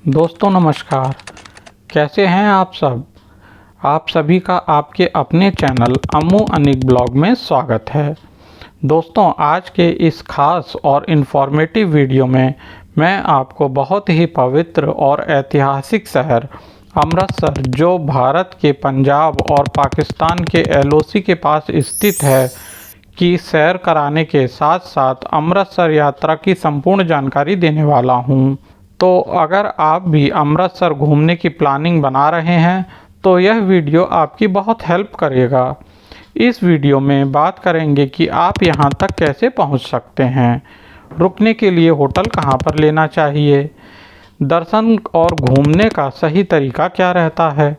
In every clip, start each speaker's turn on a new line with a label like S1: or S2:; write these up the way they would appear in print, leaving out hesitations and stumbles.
S1: दोस्तों नमस्कार। कैसे हैं आप सब? आप सभी का आपके अपने चैनल अम्मू अनिक ब्लॉग में स्वागत है। दोस्तों आज के इस खास और इन्फॉर्मेटिव वीडियो में मैं आपको बहुत ही पवित्र और ऐतिहासिक शहर अमृतसर, जो भारत के पंजाब और पाकिस्तान के एलओसी के पास स्थित है, की सैर कराने के साथ साथ अमृतसर यात्रा की संपूर्ण जानकारी देने वाला हूं। तो अगर आप भी अमृतसर घूमने की प्लानिंग बना रहे हैं तो यह वीडियो आपकी बहुत हेल्प करेगा। इस वीडियो में बात करेंगे कि आप यहां तक कैसे पहुंच सकते हैं, रुकने के लिए होटल कहां पर लेना चाहिए, दर्शन और घूमने का सही तरीका क्या रहता है,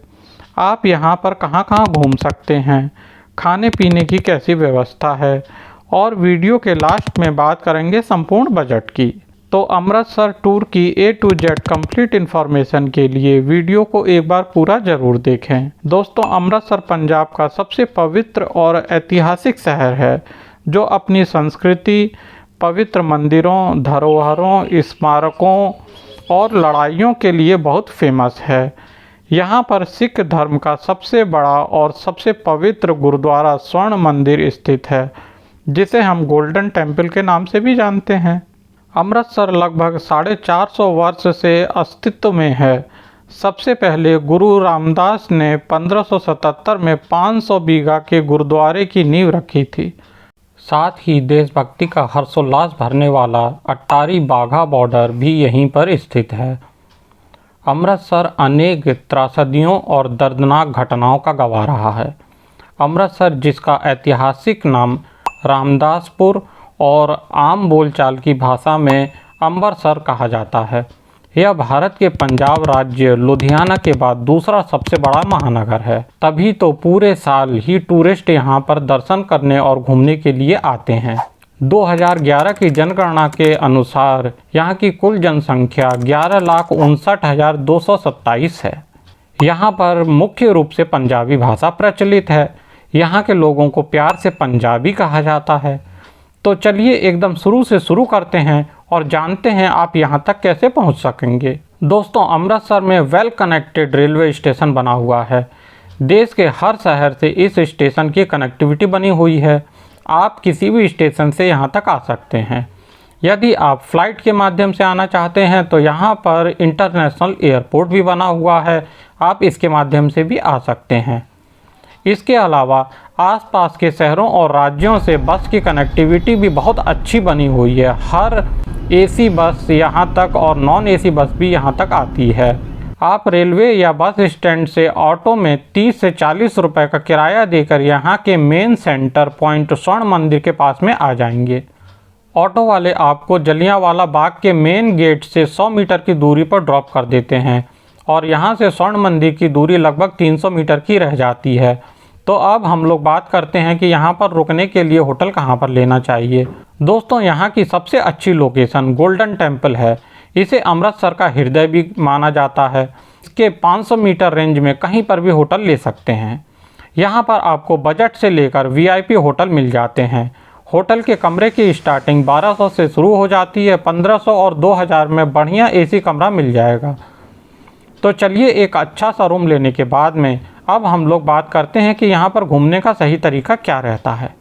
S1: आप यहां पर कहां घूम सकते हैं, खाने पीने की कैसी व्यवस्था है, और वीडियो के लास्ट में बात करेंगे संपूर्ण बजट की। तो अमृतसर टूर की A to Z complete information के लिए वीडियो को एक बार पूरा ज़रूर देखें। दोस्तों अमृतसर पंजाब का सबसे पवित्र और ऐतिहासिक शहर है, जो अपनी संस्कृति, पवित्र मंदिरों, धरोहरों, स्मारकों और लड़ाइयों के लिए बहुत फेमस है। यहाँ पर सिख धर्म का सबसे बड़ा और सबसे पवित्र गुरुद्वारा स्वर्ण मंदिर स्थित है, जिसे हम गोल्डन टेम्पल के नाम से भी जानते हैं। अमृतसर लगभग 450 वर्ष से अस्तित्व में है। सबसे पहले गुरु रामदास ने 1577 में 500 बीघा के गुरुद्वारे की नींव रखी थी। साथ ही देशभक्ति का हर्षोल्लास भरने वाला अट्टारी बाघा बॉर्डर भी यहीं पर स्थित है। अमृतसर अनेक त्रासदियों और दर्दनाक घटनाओं का गवाह रहा है। अमृतसर, जिसका ऐतिहासिक नाम रामदासपुर और आम बोलचाल की भाषा में अमृतसर कहा जाता है, यह भारत के पंजाब राज्य लुधियाना के बाद दूसरा सबसे बड़ा महानगर है। तभी तो पूरे साल ही टूरिस्ट यहां पर दर्शन करने और घूमने के लिए आते हैं। 2011 की जनगणना के अनुसार यहां की कुल जनसंख्या 11,59,227 है। यहां पर मुख्य रूप से पंजाबी भाषा प्रचलित है। यहां के लोगों को प्यार से पंजाबी कहा जाता है। तो चलिए एकदम शुरू से शुरू करते हैं और जानते हैं आप यहां तक कैसे पहुंच सकेंगे। दोस्तों अमृतसर में वेल कनेक्टेड रेलवे स्टेशन बना हुआ है। देश के हर शहर से इस स्टेशन की कनेक्टिविटी बनी हुई है। आप किसी भी स्टेशन से यहां तक आ सकते हैं। यदि आप फ्लाइट के माध्यम से आना चाहते हैं तो यहां पर इंटरनेशनल एयरपोर्ट भी बना हुआ है, आप इसके माध्यम से भी आ सकते हैं। इसके अलावा आसपास के शहरों और राज्यों से बस की कनेक्टिविटी भी बहुत अच्छी बनी हुई है। हर एसी बस यहां तक और नॉन एसी बस भी यहां तक आती है। आप रेलवे या बस स्टैंड से ऑटो में 30 से 40 रुपए का किराया देकर यहां के मेन सेंटर पॉइंट स्वर्ण मंदिर के पास में आ जाएंगे। ऑटो वाले आपको जलियांवाला बाग के मेन गेट से 100 मीटर की दूरी पर ड्रॉप कर देते हैं और यहां से स्वर्ण मंदिर की दूरी लगभग 300 मीटर की रह जाती है। तो अब हम लोग बात करते हैं कि यहाँ पर रुकने के लिए होटल कहाँ पर लेना चाहिए। दोस्तों यहाँ की सबसे अच्छी लोकेशन गोल्डन टेम्पल है। इसे अमृतसर का हृदय भी माना जाता है। इसके 500 मीटर रेंज में कहीं पर भी होटल ले सकते हैं। यहाँ पर आपको बजट से लेकर VIP होटल मिल जाते हैं। होटल के कमरे की स्टार्टिंग 1200 से शुरू हो जाती है। 1500 और 2000 में बढ़िया AC कमरा मिल जाएगा। तो चलिए एक अच्छा सा रूम लेने के बाद में अब हम लोग बात करते हैं कि यहाँ पर घूमने का सही तरीका क्या रहता है।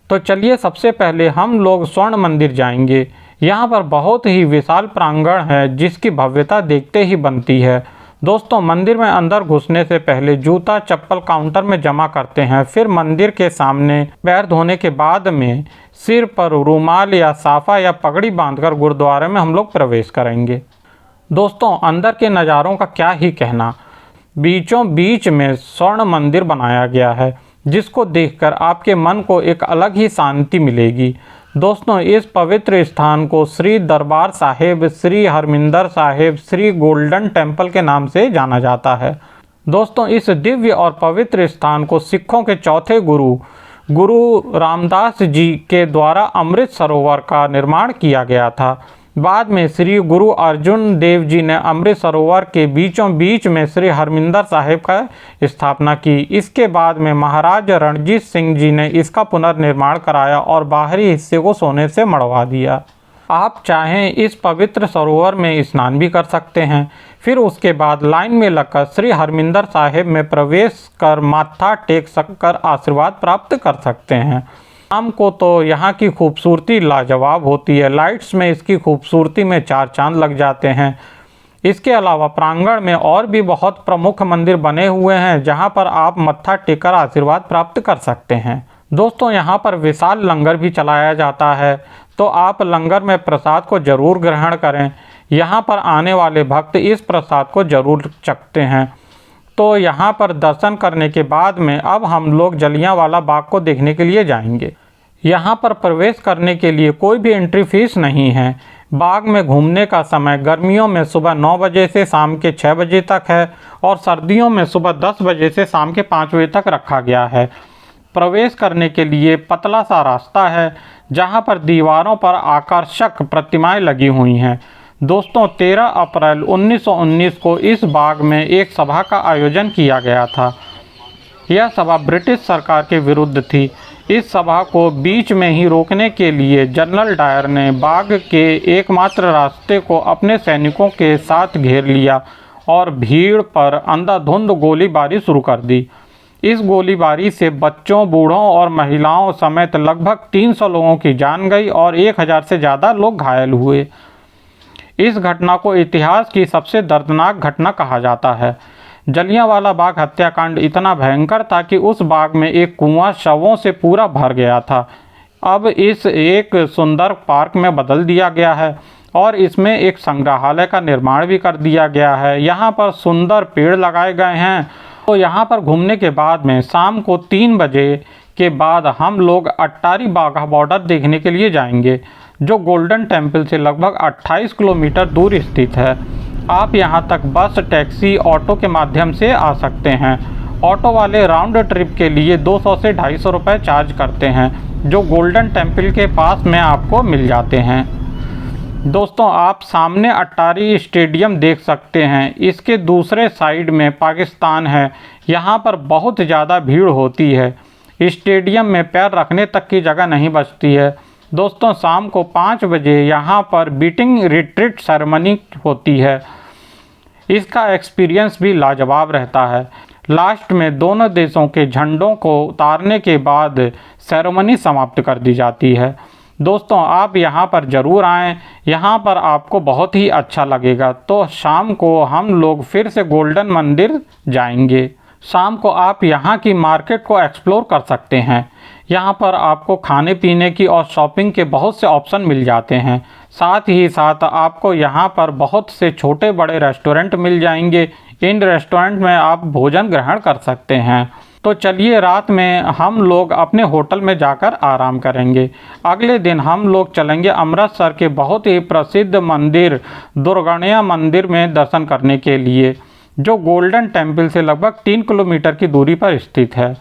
S1: तो चलिए सबसे पहले हम लोग स्वर्ण मंदिर जाएंगे। यहाँ पर बहुत ही विशाल प्रांगण है, जिसकी भव्यता देखते ही बनती है। दोस्तों मंदिर में अंदर घुसने से पहले जूता चप्पल काउंटर में जमा करते हैं। फिर मंदिर के सामने पैर धोने के बाद में सिर पर रुमाल या साफा या पगड़ी बांधकर गुरुद्वारे में हम लोग प्रवेश करेंगे। दोस्तों अंदर के नज़ारों का क्या ही कहना। बीचों बीच में स्वर्ण मंदिर बनाया गया है, जिसको देखकर आपके मन को एक अलग ही शांति मिलेगी। दोस्तों इस पवित्र स्थान को श्री दरबार साहिब, श्री हरमिंदर साहिब, श्री गोल्डन टेम्पल के नाम से जाना जाता है। दोस्तों इस दिव्य और पवित्र स्थान को सिखों के चौथे गुरु रामदास जी के द्वारा अमृत सरोवर का निर्माण किया गया था। बाद में श्री गुरु अर्जुन देव जी ने अमृत सरोवर के बीचों बीच में श्री हरमिंदर साहिब का स्थापना की। इसके बाद में महाराज रणजीत सिंह जी ने इसका पुनर्निर्माण कराया और बाहरी हिस्से को सोने से मढ़वा दिया। आप चाहें इस पवित्र सरोवर में स्नान भी कर सकते हैं। फिर उसके बाद लाइन में लगकर श्री हरमिंदर साहिब में प्रवेश कर माथा टेक कर आशीर्वाद प्राप्त कर सकते हैं। शाम को तो यहाँ की खूबसूरती लाजवाब होती है। लाइट्स में इसकी खूबसूरती में चार चांद लग जाते हैं। इसके अलावा प्रांगण में और भी बहुत प्रमुख मंदिर बने हुए हैं जहाँ पर आप मत्था टेककर आशीर्वाद प्राप्त कर सकते हैं। दोस्तों, यहाँ पर विशाल लंगर भी चलाया जाता है, तो आप लंगर में प्रसाद को जरूर ग्रहण करें। यहाँ पर आने वाले भक्त इस प्रसाद को जरूर चखते हैं। तो यहाँ पर दर्शन करने के बाद में अब हम लोग जलियांवाला बाग को देखने के लिए जाएंगे। यहाँ पर प्रवेश करने के लिए कोई भी एंट्री फीस नहीं है। बाग में घूमने का समय गर्मियों में सुबह 9 बजे से शाम के 6 बजे तक है और सर्दियों में सुबह 10 बजे से शाम के 5 बजे तक रखा गया है। प्रवेश करने के लिए पतला सा रास्ता है जहाँ पर दीवारों पर आकर्षक प्रतिमाएं लगी हुई हैं। दोस्तों, 13 अप्रैल 1919 को इस बाग में एक सभा का आयोजन किया गया था। यह सभा ब्रिटिश सरकार के विरुद्ध थी। इस सभा को बीच में ही रोकने के लिए जनरल डायर ने बाग के एकमात्र रास्ते को अपने सैनिकों के साथ घेर लिया और भीड़ पर अंधाधुंध गोलीबारी शुरू कर दी। इस गोलीबारी से बच्चों, बूढ़ों और महिलाओं समेत लगभग 300 लोगों की जान गई और 1000 से ज़्यादा लोग घायल हुए। इस घटना को इतिहास की सबसे दर्दनाक घटना कहा जाता है। जलियांवाला बाग हत्याकांड इतना भयंकर था कि उस बाग में एक कुआं शवों से पूरा भर गया था। अब इस एक सुंदर पार्क में बदल दिया गया है और इसमें एक संग्रहालय का निर्माण भी कर दिया गया है। यहाँ पर सुंदर पेड़ लगाए गए हैं। तो यहाँ पर घूमने के बाद में शाम को 3 बजे के बाद हम लोग अट्टारी बाघा बॉर्डर देखने के लिए जाएंगे, जो गोल्डन टेम्पल से लगभग 28 किलोमीटर दूर स्थित है। आप यहाँ तक बस, टैक्सी, ऑटो के माध्यम से आ सकते हैं। ऑटो वाले राउंड ट्रिप के लिए 200 से 250 रुपये चार्ज करते हैं, जो गोल्डन टेम्पल के पास में आपको मिल जाते हैं। दोस्तों, आप सामने अट्टारी स्टेडियम देख सकते हैं। इसके दूसरे साइड में पाकिस्तान है। यहाँ पर बहुत ज़्यादा भीड़ होती है। स्टेडियम में पैर रखने तक की जगह नहीं बचती है। दोस्तों, शाम को 5 बजे यहाँ पर बीटिंग रिट्रीट सेरेमनी होती है। इसका एक्सपीरियंस भी लाजवाब रहता है। लास्ट में दोनों देशों के झंडों को उतारने के बाद सेरेमनी समाप्त कर दी जाती है। दोस्तों, आप यहाँ पर ज़रूर आएँ। यहाँ पर आपको बहुत ही अच्छा लगेगा। तो शाम को हम लोग फिर से गोल्डन मंदिर जाएंगे। शाम को आप यहाँ की मार्केट को एक्सप्लोर कर सकते हैं। यहाँ पर आपको खाने पीने की और शॉपिंग के बहुत से ऑप्शन मिल जाते हैं। साथ ही साथ आपको यहाँ पर बहुत से छोटे बड़े रेस्टोरेंट मिल जाएंगे। इन रेस्टोरेंट में आप भोजन ग्रहण कर सकते हैं। तो चलिए, रात में हम लोग अपने होटल में जाकर आराम करेंगे। अगले दिन हम लोग चलेंगे अमृतसर के बहुत ही प्रसिद्ध मंदिर दुर्गाणिया मंदिर में दर्शन करने के लिए, जो गोल्डन टेम्पल से लगभग 3 किलोमीटर की दूरी पर स्थित है।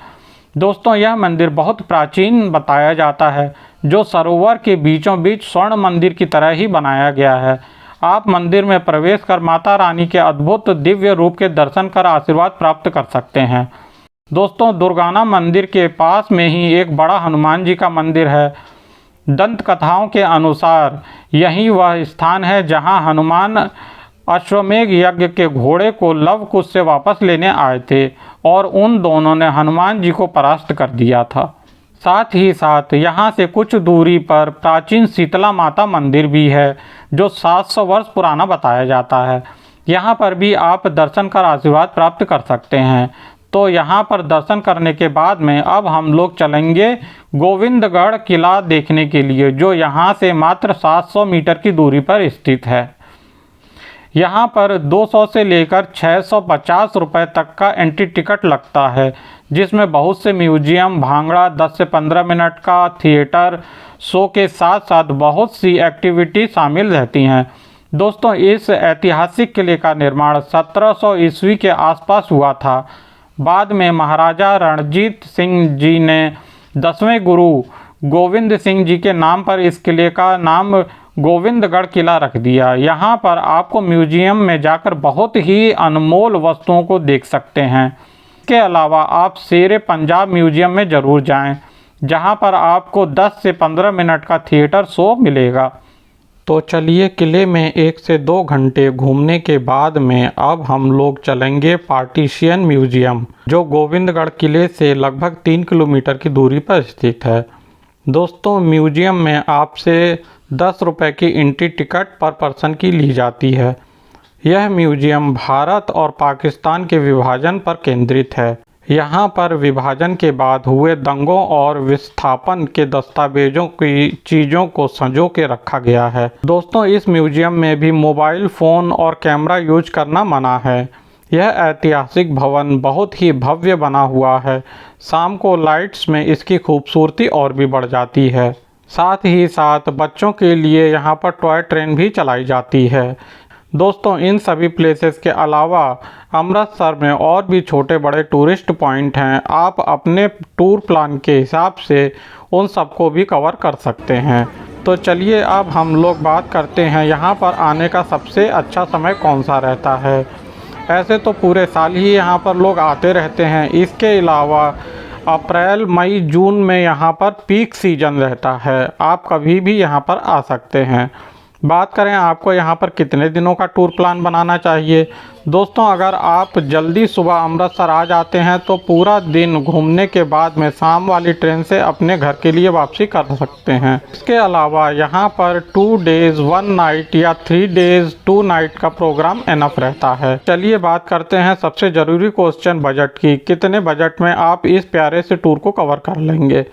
S1: दोस्तों, यह मंदिर बहुत प्राचीन बताया जाता है, जो सरोवर के बीचों बीच स्वर्ण मंदिर की तरह ही बनाया गया है। आप मंदिर में प्रवेश कर माता रानी के अद्भुत दिव्य रूप के दर्शन कर आशीर्वाद प्राप्त कर सकते हैं। दोस्तों, दुर्गाना मंदिर के पास में ही एक बड़ा हनुमान जी का मंदिर है। दंत कथाओं के अनुसार यही वह स्थान है जहां हनुमान अश्वमेघ यज्ञ के घोड़े को लव कुश से वापस लेने आए थे और उन दोनों ने हनुमान जी को परास्त कर दिया था। साथ ही साथ यहाँ से कुछ दूरी पर प्राचीन शीतला माता मंदिर भी है, जो 700 वर्ष पुराना बताया जाता है। यहाँ पर भी आप दर्शन कर आशीर्वाद प्राप्त कर सकते हैं। तो यहाँ पर दर्शन करने के बाद में अब हम लोग चलेंगे गोविंदगढ़ किला देखने के लिए, जो यहाँ से मात्र 700 मीटर की दूरी पर स्थित है। यहाँ पर 200 से लेकर 650 रुपये तक का एंट्री टिकट लगता है, जिसमें बहुत से म्यूजियम, भांगड़ा, 10 से 15 मिनट का थिएटर शो के साथ साथ बहुत सी एक्टिविटी शामिल रहती हैं। दोस्तों, इस ऐतिहासिक किले का निर्माण 1700 ईस्वी के आसपास हुआ था। बाद में महाराजा रणजीत सिंह जी ने 10वें गुरु गोविंद सिंह जी के नाम पर इस किले का नाम गोविंदगढ़ किला रख दिया। यहाँ पर आपको म्यूजियम में जाकर बहुत ही अनमोल वस्तुओं को देख सकते हैं। इसके अलावा आप शेरे पंजाब म्यूजियम में ज़रूर जाएं, जहाँ पर आपको 10 से 15 मिनट का थिएटर शो मिलेगा। तो चलिए किले में 1 से 2 घंटे घूमने के बाद में अब हम लोग चलेंगे पार्टीशियन म्यूजियम, जो गोविंदगढ़ किले से लगभग 3 किलोमीटर की दूरी पर स्थित है। दोस्तों, म्यूजियम में आपसे 10 रुपये की एंट्री टिकट पर पर्सन की ली जाती है। यह म्यूजियम भारत और पाकिस्तान के विभाजन पर केंद्रित है। यहाँ पर विभाजन के बाद हुए दंगों और विस्थापन के दस्तावेजों की चीज़ों को संजो के रखा गया है। दोस्तों, इस म्यूजियम में भी मोबाइल फ़ोन और कैमरा यूज करना मना है। यह ऐतिहासिक भवन बहुत ही भव्य बना हुआ है। शाम को लाइट्स में इसकी खूबसूरती और भी बढ़ जाती है। साथ ही साथ बच्चों के लिए यहाँ पर टॉय ट्रेन भी चलाई जाती है। दोस्तों, इन सभी प्लेसेस के अलावा अमृतसर में और भी छोटे बड़े टूरिस्ट पॉइंट हैं। आप अपने टूर प्लान के हिसाब से उन सबको भी कवर कर सकते हैं। तो चलिए अब हम लोग बात करते हैं यहाँ पर आने का सबसे अच्छा समय कौन सा रहता है। ऐसे तो पूरे साल ही यहाँ पर लोग आते रहते हैं। इसके अलावा अप्रैल, मई, जून में यहाँ पर पीक सीजन रहता है। आप कभी भी यहाँ पर आ सकते हैं। बात करें आपको यहाँ पर कितने दिनों का टूर प्लान बनाना चाहिए। दोस्तों, अगर आप जल्दी सुबह अमृतसर आ जाते हैं तो पूरा दिन घूमने के बाद में शाम वाली ट्रेन से अपने घर के लिए वापसी कर सकते हैं। इसके अलावा यहाँ पर 2 डेज़ 1 नाइट या 3 डेज़ 2 नाइट का प्रोग्राम इनफ रहता है। चलिए बात करते हैं सबसे ज़रूरी क्वेश्चन, बजट की। कितने बजट में आप इस प्यारे से टूर को कवर कर लेंगे।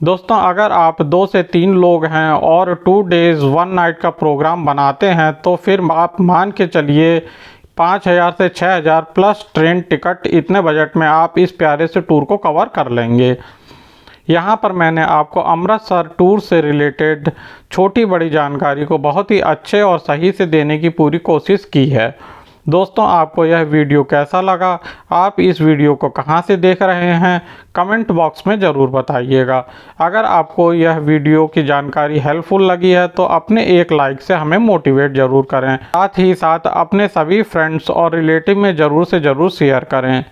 S1: दोस्तों, अगर आप 2 से 3 लोग हैं और 2 डेज़ 1 नाइट का प्रोग्राम बनाते हैं तो फिर आप मान के चलिए 5,000 से 6,000 प्लस ट्रेन टिकट, इतने बजट में आप इस प्यारे से टूर को कवर कर लेंगे। यहाँ पर मैंने आपको अमृतसर टूर से रिलेटेड छोटी बड़ी जानकारी को बहुत ही अच्छे और सही से देने की पूरी कोशिश की है। दोस्तों, आपको यह वीडियो कैसा लगा, आप इस वीडियो को कहां से देख रहे हैं, कमेंट बॉक्स में ज़रूर बताइएगा। अगर आपको यह वीडियो की जानकारी हेल्पफुल लगी है तो अपने एक लाइक से हमें मोटिवेट ज़रूर करें। साथ ही साथ अपने सभी फ्रेंड्स और रिलेटिव में ज़रूर से ज़रूर शेयर करें।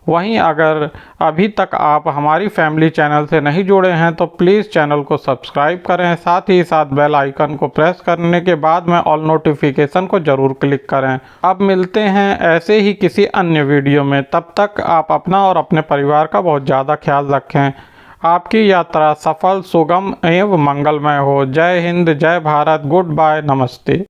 S1: वहीं अगर अभी तक आप हमारी फैमिली चैनल से नहीं जुड़े हैं तो प्लीज़ चैनल को सब्सक्राइब करें। साथ ही साथ बेल आइकन को प्रेस करने के बाद में ऑल नोटिफिकेशन को ज़रूर क्लिक करें। अब मिलते हैं ऐसे ही किसी अन्य वीडियो में। तब तक आप अपना और अपने परिवार का बहुत ज़्यादा ख्याल रखें। आपकी यात्रा सफल, सुगम एवं मंगलमय हो। जय हिंद, जय भारत, गुड बाय, नमस्ते।